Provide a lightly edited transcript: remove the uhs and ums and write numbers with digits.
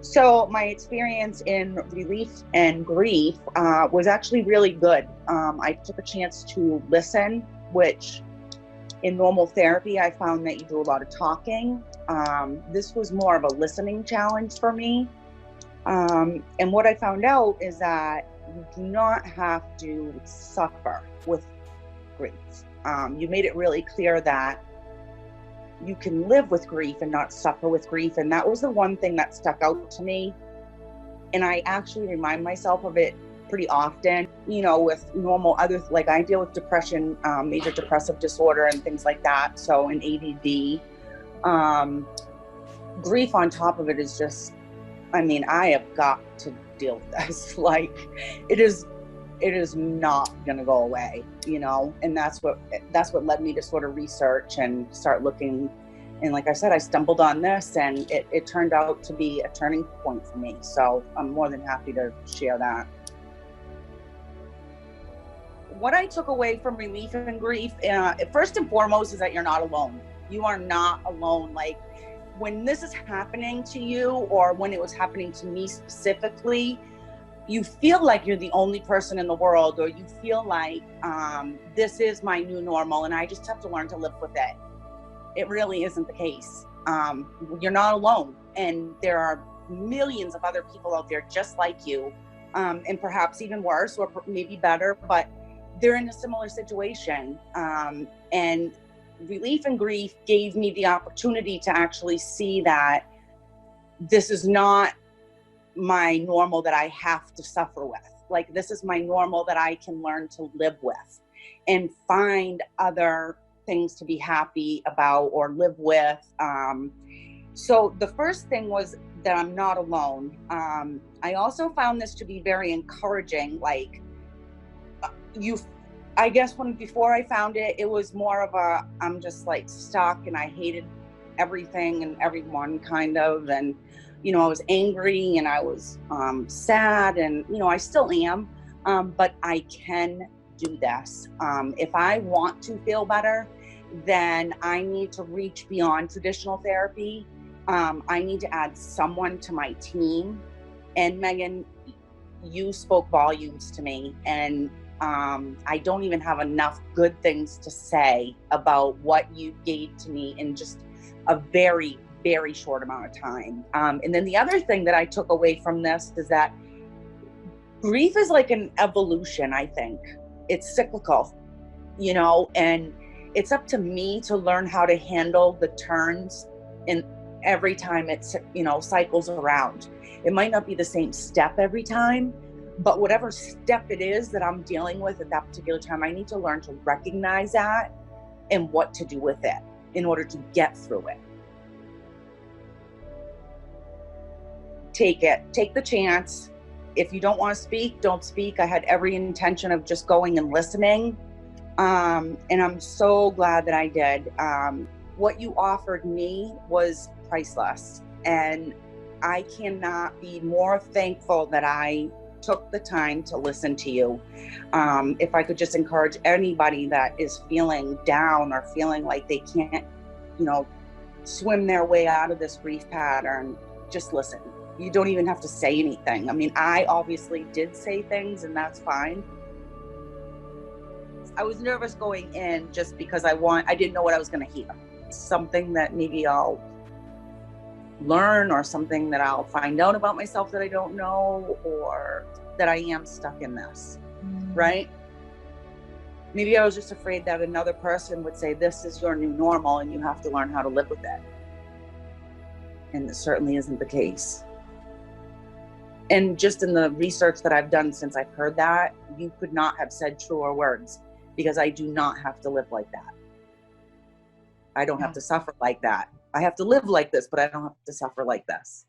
So my experience in relief and grief was actually really good. I took a chance to listen, which in normal therapy, I found that you do a lot of talking. This was more of a listening challenge for me. And what I found out is that you do not have to suffer with grief. You made it really clear that you can live with grief and not suffer with grief. And that was the one thing that stuck out to me. And I actually remind myself of it pretty often, with normal other, like I deal with depression, major depressive disorder and things like that. So in ADD, grief on top of it is just, I have got to deal with this. Like it is not going to go away, and that's what led me to sort of research and start looking. And like I said, I stumbled on this and it turned out to be a turning point for me. So I'm more than happy to share that. What I took away from relief and grief, first and foremost, is that you're not alone. You are not alone. Like when this is happening to you, or when it was happening to me specifically, you feel like you're the only person in the world, or you feel like this is my new normal and I just have to learn to live with it. It really isn't the case. You're not alone, and there are millions of other people out there just like you, and perhaps even worse or maybe better, but they're in a similar situation. And relief and grief gave me the opportunity to actually see that this is not my normal that I have to suffer with. Like this is my normal that I can learn to live with and find other things to be happy about or live with. So the first thing was that I'm not alone. I also found this to be very encouraging. Like I guess before I found it, it was more of I'm just like stuck and I hated everything and everyone kind of. And, I was angry and I was sad and, I still am, but I can do this. If I want to feel better, then I need to reach beyond traditional therapy. I need to add someone to my team. And Megan, you spoke volumes to me, and I don't even have enough good things to say about what you gave to me in just a very, very short amount of time. And then the other thing that I took away from this is that grief is like an evolution, I think. It's cyclical, and it's up to me to learn how to handle the turns in every time it's, cycles around. It might not be the same step every time, but whatever step it is that I'm dealing with at that particular time, I need to learn to recognize that and what to do with it in order to get through it. Take the chance. If you don't want to speak, don't speak. I had every intention of just going and listening. And I'm so glad that I did. What you offered me was priceless. And I cannot be more thankful that I took the time to listen to you. If I could just encourage anybody that is feeling down or feeling like they can't, swim their way out of this grief pattern, just listen. You don't even have to say anything. I obviously did say things, and that's fine. I was nervous going in just because I didn't know what I was going to hear. Something that maybe I'll learn, or something that I'll find out about myself that I don't know, or that I am stuck in this, right? Maybe I was just afraid that another person would say, this is your new normal and you have to learn how to live with it. And it certainly isn't the case. And just in the research that I've done since I've heard that, you could not have said truer words, because I do not have to live like that. I don't have to suffer like that. I have to live like this, but I don't have to suffer like this.